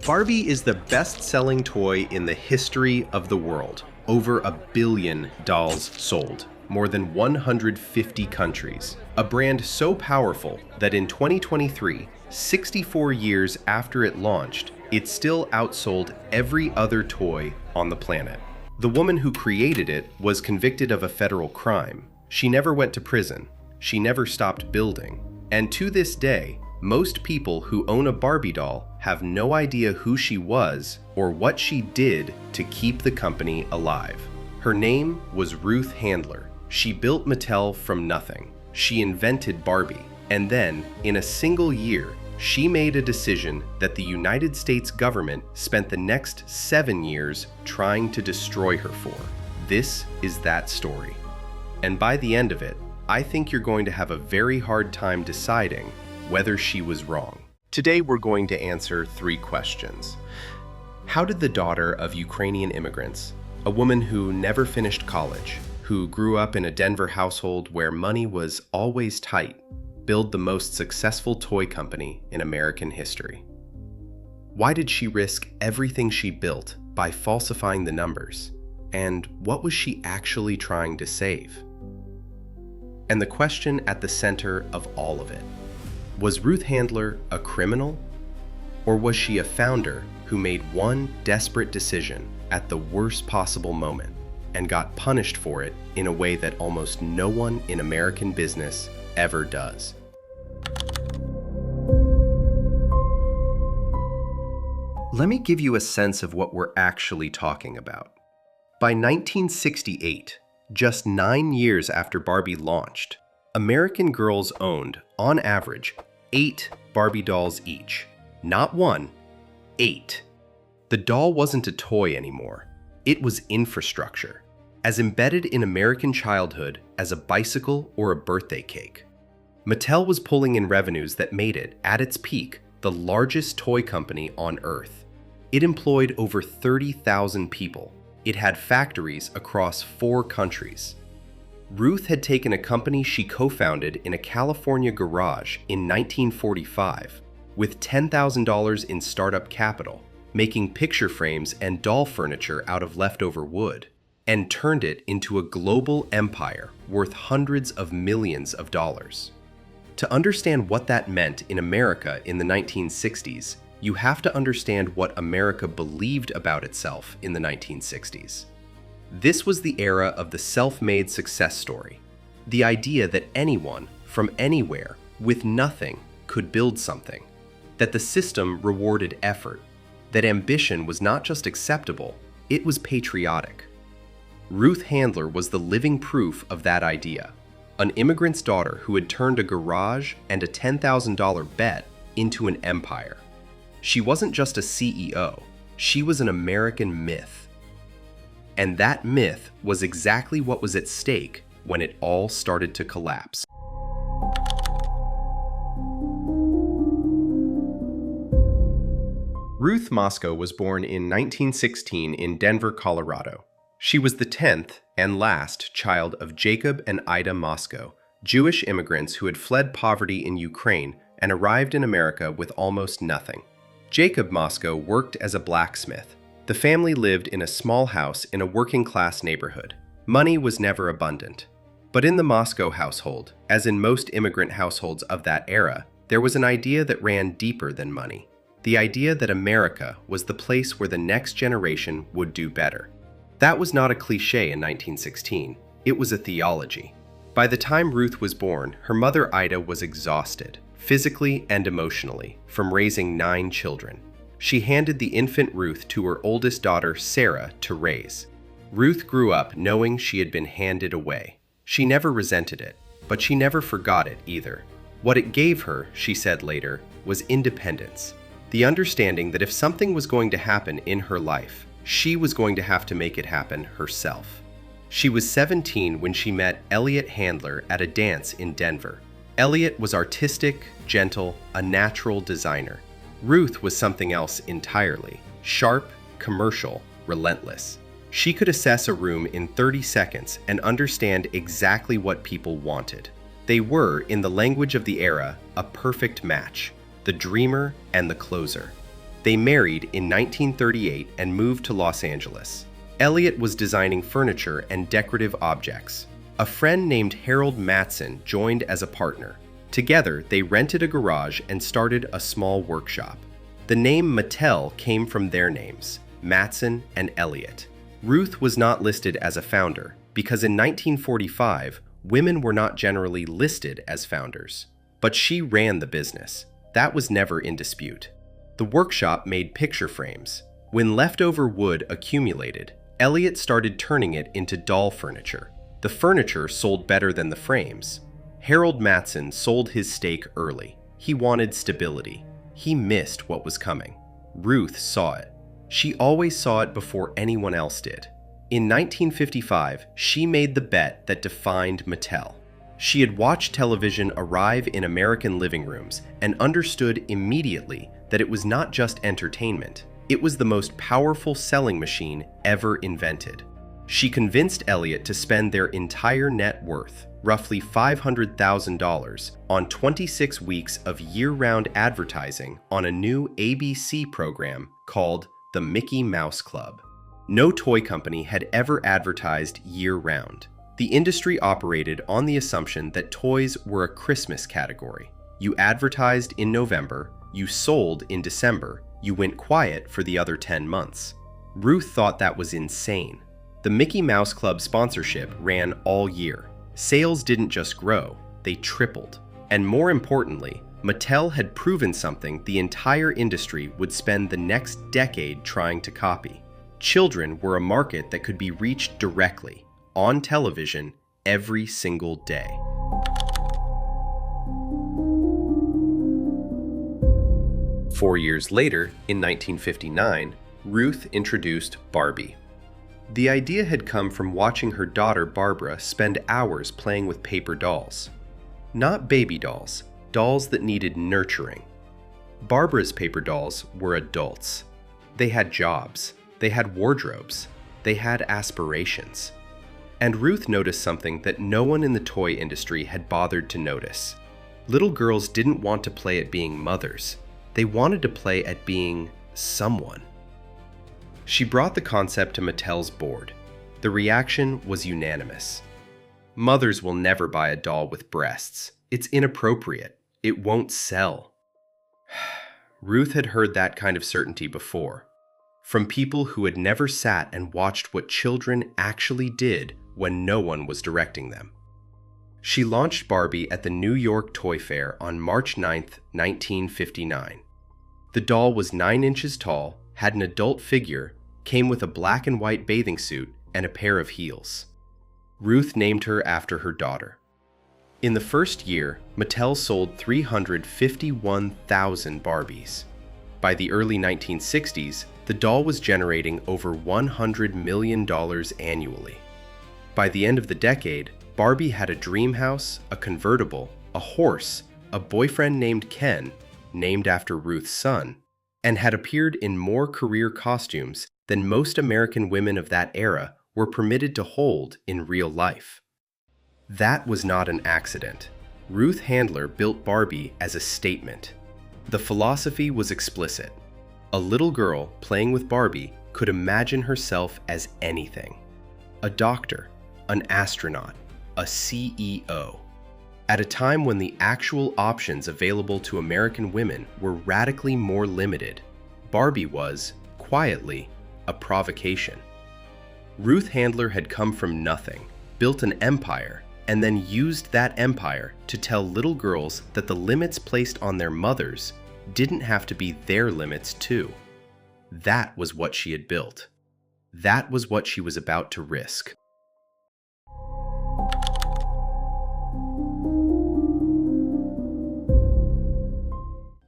Barbie is the best-selling toy in the history of the world. Over 1 billion dolls sold. More than 150 countries. A brand so powerful that in 2023, 64 years after it launched, it still outsold every other toy on the planet. The woman who created it was convicted of a federal crime. She never went to prison. She never stopped building. And to this day, most people who own a Barbie doll have no idea who she was or what she did to keep the company alive. Her name was Ruth Handler. She built Mattel from nothing. She invented Barbie. And then, in a single year, she made a decision that the United States government spent the next 7 years trying to destroy her for. This is that story. And by the end of it, I think you're going to have a very hard time deciding whether she was wrong. Today we're going to answer 3 questions. How did the daughter of Ukrainian immigrants, a woman who never finished college, who grew up in a Denver household where money was always tight, build the most successful toy company in American history? Why did she risk everything she built by falsifying the numbers? And what was she actually trying to save? And the question at the center of all of it: was Ruth Handler a criminal? Or was she a founder who made one desperate decision at the worst possible moment and got punished for it in a way that almost no one in American business ever does? Let me give you a sense of what we're actually talking about. By 1968, just 9 years after Barbie launched, American girls owned, on average, 8 Barbie dolls each. Not 1, 8. The doll wasn't a toy anymore. It was infrastructure, as embedded in American childhood as a bicycle or a birthday cake. Mattel was pulling in revenues that made it, at its peak, the largest toy company on Earth. It employed over 30,000 people. It had factories across 4 countries. Ruth had taken a company she co-founded in a California garage in 1945 with $10,000 in startup capital, making picture frames and doll furniture out of leftover wood, and turned it into a global empire worth hundreds of millions of dollars. To understand what that meant in America in the 1960s, you have to understand what America believed about itself in the 1960s. This was the era of the self-made success story. The idea that anyone, from anywhere, with nothing, could build something. That the system rewarded effort. That ambition was not just acceptable, it was patriotic. Ruth Handler was the living proof of that idea. An immigrant's daughter who had turned a garage and a $10,000 bet into an empire. She wasn't just a CEO, she was an American myth. And that myth was exactly what was at stake when it all started to collapse. Ruth Moscow was born in 1916 in Denver, Colorado. She was the 10th and last child of Jacob and Ida Moscow, Jewish immigrants who had fled poverty in Ukraine and arrived in America with almost nothing. Jacob Moscow worked as a blacksmith. The family lived in a small house in a working-class neighborhood. Money was never abundant. But in the Moscow household, as in most immigrant households of that era, there was an idea that ran deeper than money. The idea that America was the place where the next generation would do better. That was not a cliché in 1916. It was a theology. By the time Ruth was born, her mother Ida was exhausted, physically and emotionally, from raising 9 children. She handed the infant Ruth to her oldest daughter, Sarah, to raise. Ruth grew up knowing she had been handed away. She never resented it, but she never forgot it either. What it gave her, she said later, was independence. The understanding that if something was going to happen in her life, she was going to have to make it happen herself. She was 17 when she met Elliot Handler at a dance in Denver. Elliot was artistic, gentle, a natural designer. Ruth was something else entirely. Sharp, commercial, relentless. She could assess a room in 30 seconds and understand exactly what people wanted. They were, in the language of the era, a perfect match. The dreamer and the closer. They married in 1938 and moved to Los Angeles. Elliot was designing furniture and decorative objects. A friend named Harold Matson joined as a partner. Together, they rented a garage and started a small workshop. The name Mattel came from their names, Matson and Elliot. Ruth was not listed as a founder because in 1945, women were not generally listed as founders. But she ran the business. That was never in dispute. The workshop made picture frames. When leftover wood accumulated, Elliot started turning it into doll furniture. The furniture sold better than the frames. Harold Matson sold his stake early. He wanted stability. He missed what was coming. Ruth saw it. She always saw it before anyone else did. In 1955, she made the bet that defined Mattel. She had watched television arrive in American living rooms and understood immediately that it was not just entertainment. It was the most powerful selling machine ever invented. She convinced Elliot to spend their entire net worth, roughly $500,000, on 26 weeks of year-round advertising on a new ABC program called the Mickey Mouse Club. No toy company had ever advertised year-round. The industry operated on the assumption that toys were a Christmas category. You advertised in November, you sold in December, you went quiet for the other 10 months. Ruth thought that was insane. The Mickey Mouse Club sponsorship ran all year. Sales didn't just grow, they tripled. And more importantly, Mattel had proven something the entire industry would spend the next decade trying to copy. Children were a market that could be reached directly, on television, every single day. Four years later, in 1959, Ruth introduced Barbie. The idea had come from watching her daughter Barbara spend hours playing with paper dolls. Not baby dolls, dolls that needed nurturing. Barbara's paper dolls were adults. They had jobs, they had wardrobes, they had aspirations. And Ruth noticed something that no one in the toy industry had bothered to notice. Little girls didn't want to play at being mothers. They wanted to play at being someone. She brought the concept to Mattel's board. The reaction was unanimous. Mothers will never buy a doll with breasts. It's inappropriate. It won't sell. Ruth had heard that kind of certainty before, from people who had never sat and watched what children actually did when no one was directing them. She launched Barbie at the New York Toy Fair on March 9, 1959. The doll was 9 inches tall, had an adult figure, came with a black and white bathing suit and a pair of heels. Ruth named her after her daughter. In the first year, Mattel sold 351,000 Barbies. By the early 1960s, the doll was generating over $100 million annually. By the end of the decade, Barbie had a dream house, a convertible, a horse, a boyfriend named Ken, named after Ruth's son, and had appeared in more career costumes than most American women of that era were permitted to hold in real life. That was not an accident. Ruth Handler built Barbie as a statement. The philosophy was explicit. A little girl playing with Barbie could imagine herself as anything. A doctor, an astronaut, a CEO. At a time when the actual options available to American women were radically more limited, Barbie was, quietly, a provocation. Ruth Handler had come from nothing, built an empire, and then used that empire to tell little girls that the limits placed on their mothers didn't have to be their limits too. That was what she had built. That was what she was about to risk.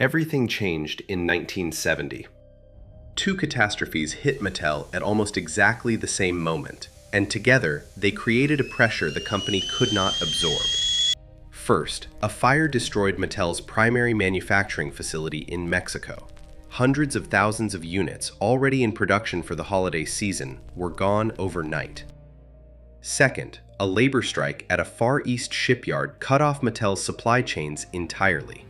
Everything changed in 1970. Two catastrophes hit Mattel at almost exactly the same moment, and together they created a pressure the company could not absorb. First, a fire destroyed Mattel's primary manufacturing facility in Mexico. Hundreds of thousands of units already in production for the holiday season were gone overnight. Second, a labor strike at a Far East shipyard cut off Mattel's supply chains entirely.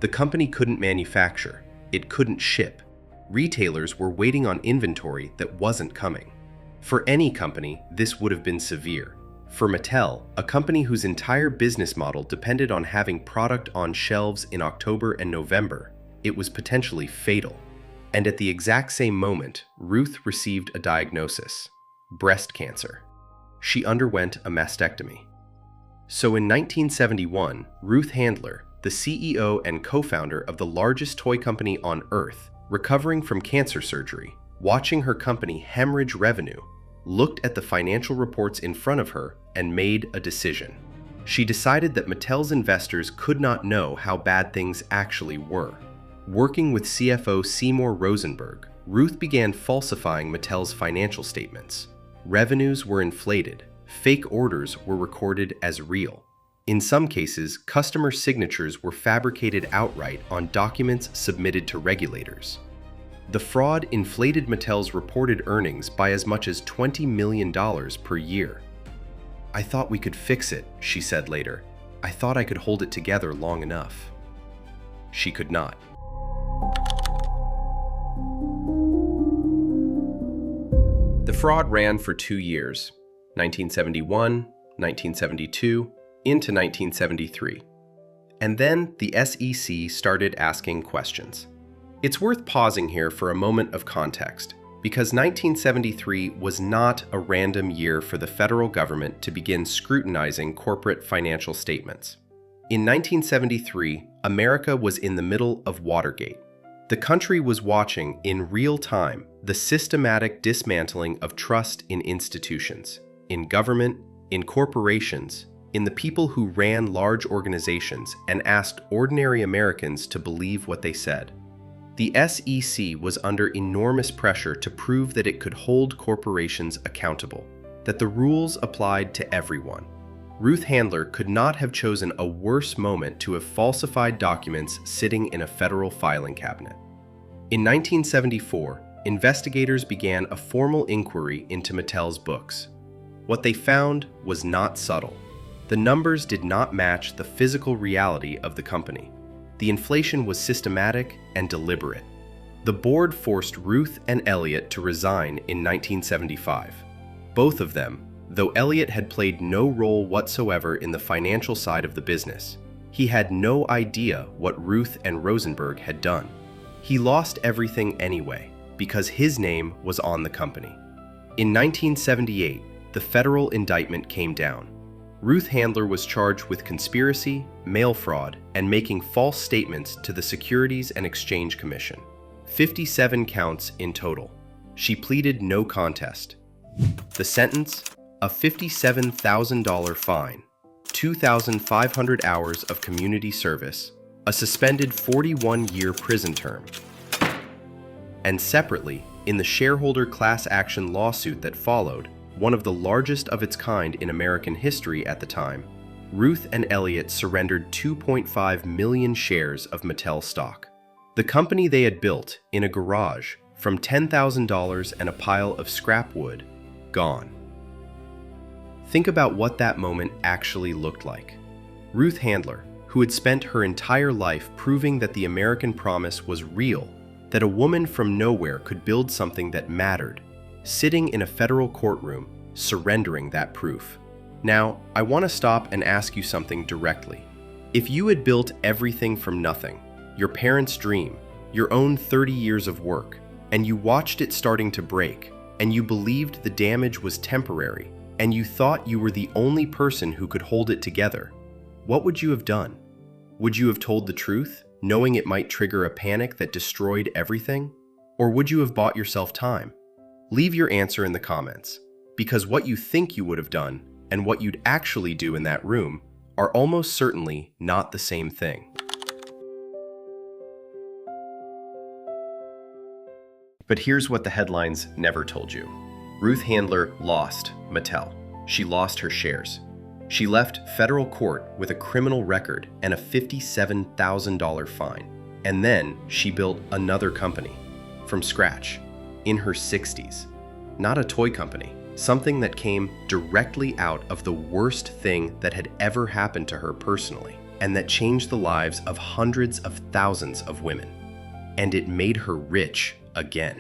The company couldn't manufacture, it couldn't ship. Retailers were waiting on inventory that wasn't coming. For any company, this would have been severe. For Mattel, a company whose entire business model depended on having product on shelves in October and November, it was potentially fatal. And at the exact same moment, Ruth received a diagnosis: breast cancer. She underwent a mastectomy. So in 1971, Ruth Handler, the CEO and co-founder of the largest toy company on Earth, recovering from cancer surgery, watching her company hemorrhage revenue, looked at the financial reports in front of her and made a decision. She decided that Mattel's investors could not know how bad things actually were. Working with CFO Seymour Rosenberg, Ruth began falsifying Mattel's financial statements. Revenues were inflated. Fake orders were recorded as real. In some cases, customer signatures were fabricated outright on documents submitted to regulators. The fraud inflated Mattel's reported earnings by as much as $20 million per year. "I thought we could fix it," she said later. "I thought I could hold it together long enough." She could not. The fraud ran for 2 years, 1971, 1972, into 1973. And then the SEC started asking questions. It's worth pausing here for a moment of context, because 1973 was not a random year for the federal government to begin scrutinizing corporate financial statements. In 1973, America was in the middle of Watergate. The country was watching in real time the systematic dismantling of trust in institutions, in government, in corporations, in the people who ran large organizations and asked ordinary Americans to believe what they said. The SEC was under enormous pressure to prove that it could hold corporations accountable, that the rules applied to everyone. Ruth Handler could not have chosen a worse moment to have falsified documents sitting in a federal filing cabinet. In 1974, investigators began a formal inquiry into Mattel's books. What they found was not subtle. The numbers did not match the physical reality of the company. The inflation was systematic and deliberate. The board forced Ruth and Elliot to resign in 1975. Both of them, though Elliot had played no role whatsoever in the financial side of the business, he had no idea what Ruth and Rosenberg had done. He lost everything anyway, because his name was on the company. In 1978, the federal indictment came down. Ruth Handler was charged with conspiracy, mail fraud, and making false statements to the Securities and Exchange Commission. 57 counts in total. She pleaded no contest. The sentence? A $57,000 fine, 2,500 hours of community service, a suspended 41-year prison term. And separately, in the shareholder class action lawsuit that followed, one of the largest of its kind in American history at the time, Ruth and Elliot surrendered 2.5 million shares of Mattel stock. The company they had built in a garage from $10,000 and a pile of scrap wood, gone. Think about what that moment actually looked like. Ruth Handler, who had spent her entire life proving that the American promise was real, that a woman from nowhere could build something that mattered, sitting in a federal courtroom, surrendering that proof. Now, I want to stop and ask you something directly. If you had built everything from nothing, your parents' dream, your own 30 years of work, and you watched it starting to break, and you believed the damage was temporary, and you thought you were the only person who could hold it together, what would you have done? Would you have told the truth, knowing it might trigger a panic that destroyed everything? Or would you have bought yourself time? Leave your answer in the comments, because what you think you would have done and what you'd actually do in that room are almost certainly not the same thing. But here's what the headlines never told you. Ruth Handler lost Mattel. She lost her shares. She left federal court with a criminal record and a $57,000 fine. And then she built another company from scratch in her 60s. Not a toy company, something that came directly out of the worst thing that had ever happened to her personally, and that changed the lives of hundreds of thousands of women. And it made her rich again.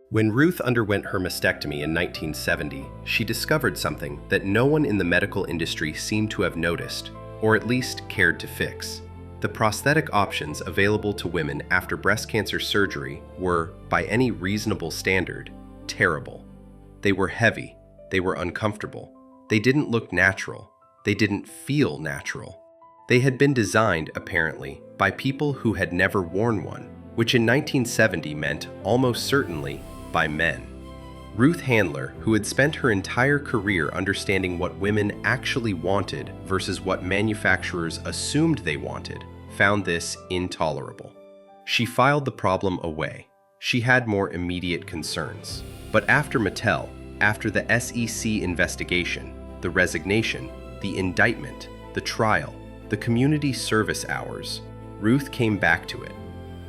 When Ruth underwent her mastectomy in 1970, she discovered something that no one in the medical industry seemed to have noticed, or at least cared to fix. The prosthetic options available to women after breast cancer surgery were, by any reasonable standard, terrible. They were heavy, they were uncomfortable, they didn't look natural, they didn't feel natural. They had been designed, apparently, by people who had never worn one, which in 1970 meant, almost certainly, by men. Ruth Handler, who had spent her entire career understanding what women actually wanted versus what manufacturers assumed they wanted, found this intolerable. She filed the problem away. She had more immediate concerns. But after Mattel, after the SEC investigation, the resignation, the indictment, the trial, the community service hours, Ruth came back to it.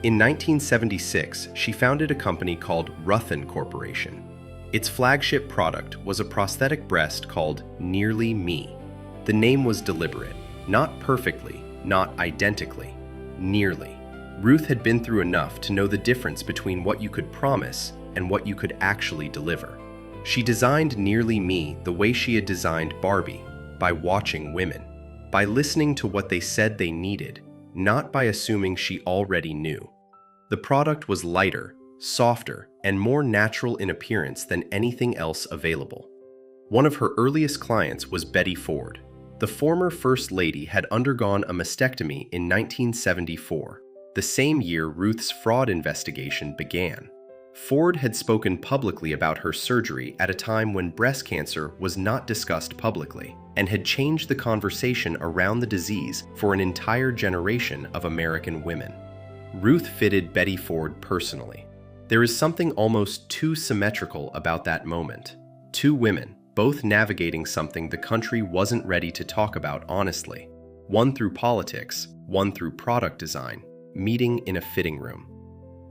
In 1976, she founded a company called Ruth Corporation. Its flagship product was a prosthetic breast called Nearly Me. The name was deliberate, not perfectly, not identically, nearly. Ruth had been through enough to know the difference between what you could promise and what you could actually deliver. She designed Nearly Me the way she had designed Barbie, by watching women, by listening to what they said they needed, not by assuming she already knew. The product was lighter, softer, and more natural in appearance than anything else available. One of her earliest clients was Betty Ford. The former First Lady had undergone a mastectomy in 1974, the same year Ruth's fraud investigation began. Ford had spoken publicly about her surgery at a time when breast cancer was not discussed publicly, and had changed the conversation around the disease for an entire generation of American women. Ruth fitted Betty Ford personally. There is something almost too symmetrical about that moment. Two women, both navigating something the country wasn't ready to talk about honestly. One through politics, one through product design, meeting in a fitting room.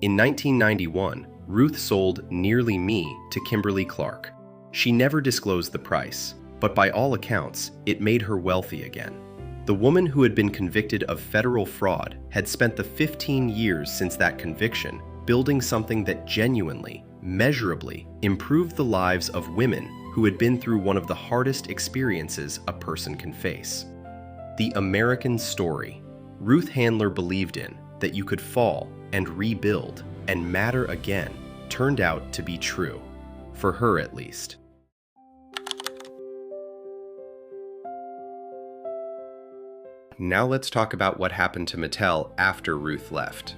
In 1991, Ruth sold Nearly Me to Kimberly-Clark. She never disclosed the price, but by all accounts, it made her wealthy again. The woman who had been convicted of federal fraud had spent the 15 years since that conviction building something that genuinely, measurably improved the lives of women who had been through one of the hardest experiences a person can face. The American story. Ruth Handler believed in that you could fall and rebuild and matter again turned out to be true, for her at least. Now let's talk about what happened to Mattel after Ruth left.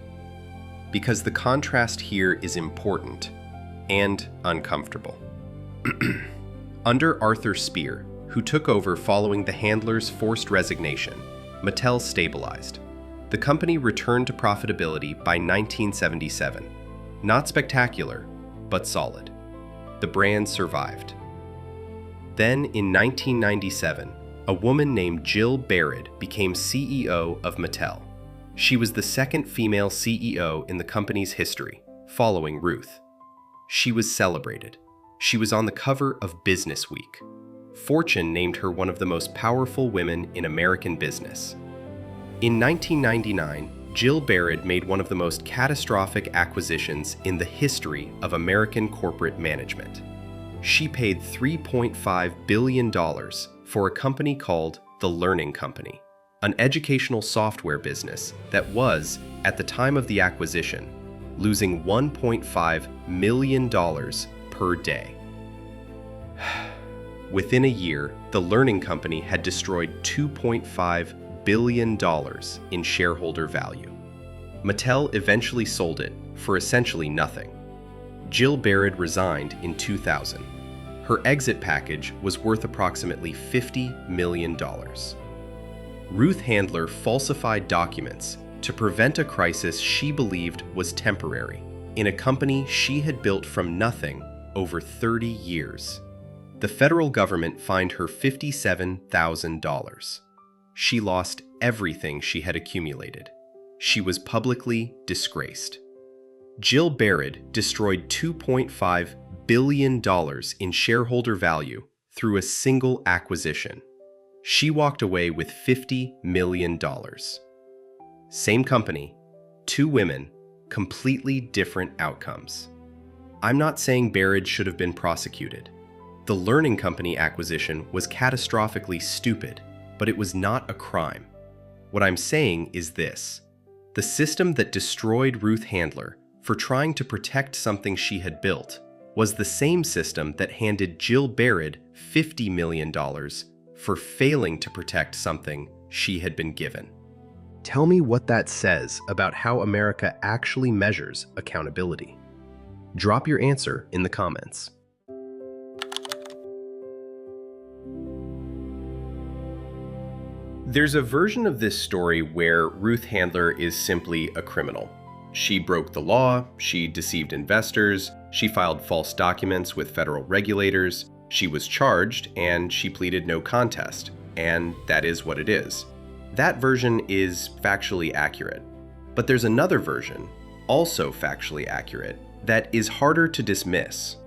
Because the contrast here is important and uncomfortable. Under Arthur Spear, who took over following the Handlers' forced resignation, Mattel stabilized. The company returned to profitability by 1977. Not spectacular, but solid. The brand survived. Then, in 1997, a woman named Jill Barrett became CEO of Mattel. She was the second female CEO in the company's history, following Ruth. She was celebrated. She was on the cover of Business Week. Fortune named her one of the most powerful women in American business. In 1999, Jill Barrett made one of the most catastrophic acquisitions in the history of American corporate management. She paid $3.5 billion for a company called The Learning Company, an educational software business that was, at the time of the acquisition, losing $1.5 million per day. Within a year, The Learning Company had destroyed $2.5 billion in shareholder value. Mattel eventually sold it for essentially nothing. Jill Barrett resigned in 2000. Her exit package was worth approximately $50 million. Ruth Handler falsified documents to prevent a crisis she believed was temporary in a company she had built from nothing over 30 years. The federal government fined her $57,000. She lost everything she had accumulated. She was publicly disgraced. Jill Barrett destroyed $2.5 billion in shareholder value through a single acquisition. She walked away with $50 million. Same company, two women, completely different outcomes. I'm not saying Barrett should have been prosecuted. The learning company acquisition was catastrophically stupid, but it was not a crime. What I'm saying is this: the system that destroyed Ruth Handler for trying to protect something she had built was the same system that handed Jill Barrett $50 million for failing to protect something she had been given. Tell me what that says about how America actually measures accountability. Drop your answer in the comments. There's a version of this story where Ruth Handler is simply a criminal. She broke the law, she deceived investors, she filed false documents with federal regulators, she was charged, and she pleaded no contest. And that is what it is. That version is factually accurate. But there's another version, also factually accurate, that is harder to dismiss.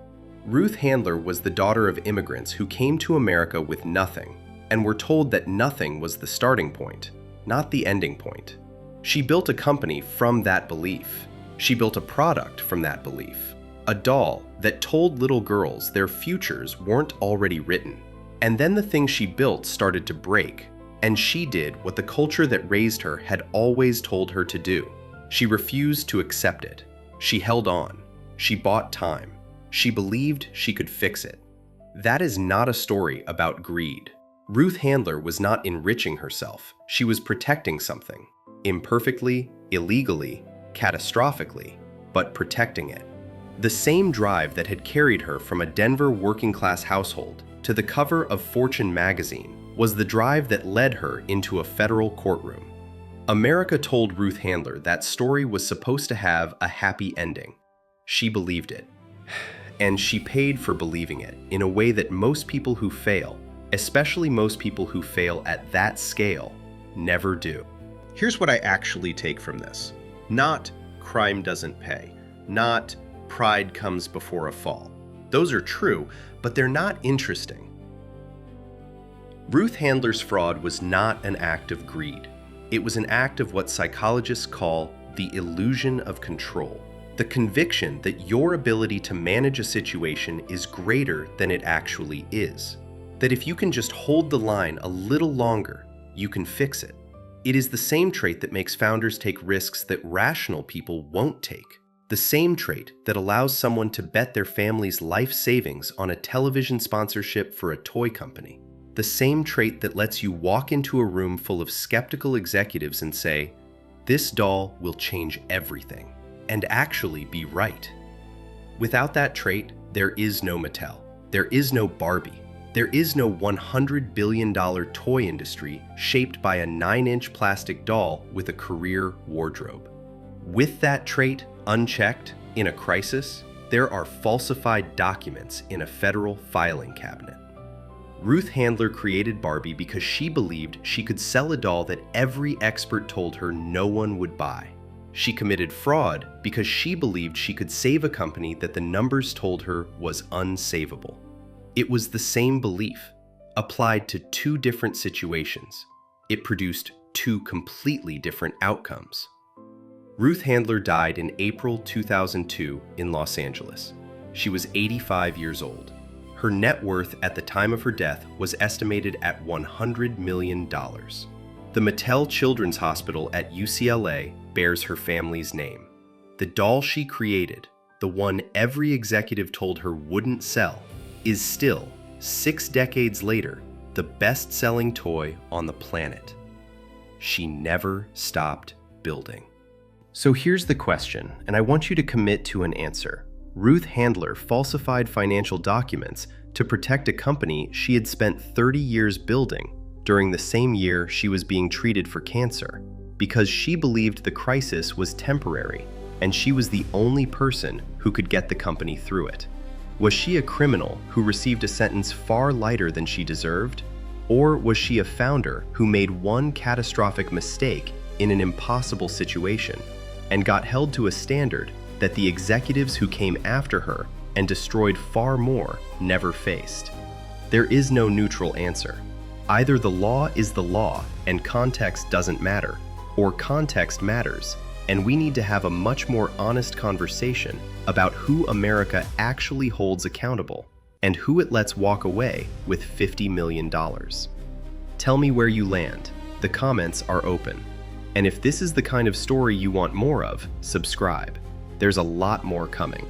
Ruth Handler was the daughter of immigrants who came to America with nothing, and were told that nothing was the starting point, not the ending point. She built a company from that belief. She built a product from that belief. A doll that told little girls their futures weren't already written. And then the thing she built started to break, and she did what the culture that raised her had always told her to do. She refused to accept it. She held on. She bought time. She believed she could fix it. That is not a story about greed. Ruth Handler was not enriching herself. She was protecting something. Imperfectly, illegally, catastrophically, but protecting it. The same drive that had carried her from a Denver working-class household to the cover of Fortune magazine was the drive that led her into a federal courtroom. America told Ruth Handler that story was supposed to have a happy ending. She believed it. And she paid for believing it in a way that most people who fail, especially most people who fail at that scale, never do. Here's what I actually take from this. Not crime doesn't pay. Not pride comes before a fall. Those are true, but they're not interesting. Ruth Handler's fraud was not an act of greed. It was an act of what psychologists call the illusion of control. The conviction that your ability to manage a situation is greater than it actually is. That if you can just hold the line a little longer, you can fix it. It is the same trait that makes founders take risks that rational people won't take. The same trait that allows someone to bet their family's life savings on a television sponsorship for a toy company. The same trait that lets you walk into a room full of skeptical executives and say, "This doll will change everything," and actually be right. Without that trait, there is no Mattel. There is no Barbie. There is no $100 billion toy industry shaped by a 9-inch plastic doll with a career wardrobe. With that trait unchecked in a crisis, there are falsified documents in a federal filing cabinet. Ruth Handler created Barbie because she believed she could sell a doll that every expert told her no one would buy. She committed fraud because she believed she could save a company that the numbers told her was unsavable. It was the same belief, applied to two different situations. It produced two completely different outcomes. Ruth Handler died in April 2002 in Los Angeles. She was 85 years old. Her net worth at the time of her death was estimated at $100 million. The Mattel Children's Hospital at UCLA bears her family's name. The doll she created, the one every executive told her wouldn't sell, is still, 6 decades later, the best-selling toy on the planet. She never stopped building. So here's the question, and I want you to commit to an answer. Ruth Handler falsified financial documents to protect a company she had spent 30 years building during the same year she was being treated for cancer, because she believed the crisis was temporary and she was the only person who could get the company through it. Was she a criminal who received a sentence far lighter than she deserved? Or was she a founder who made one catastrophic mistake in an impossible situation and got held to a standard that the executives who came after her and destroyed far more never faced? There is no neutral answer. Either the law is the law and context doesn't matter, or context matters, and we need to have a much more honest conversation about who America actually holds accountable and who it lets walk away with $50 million. Tell me where you land. The comments are open. And if this is the kind of story you want more of, subscribe. There's a lot more coming.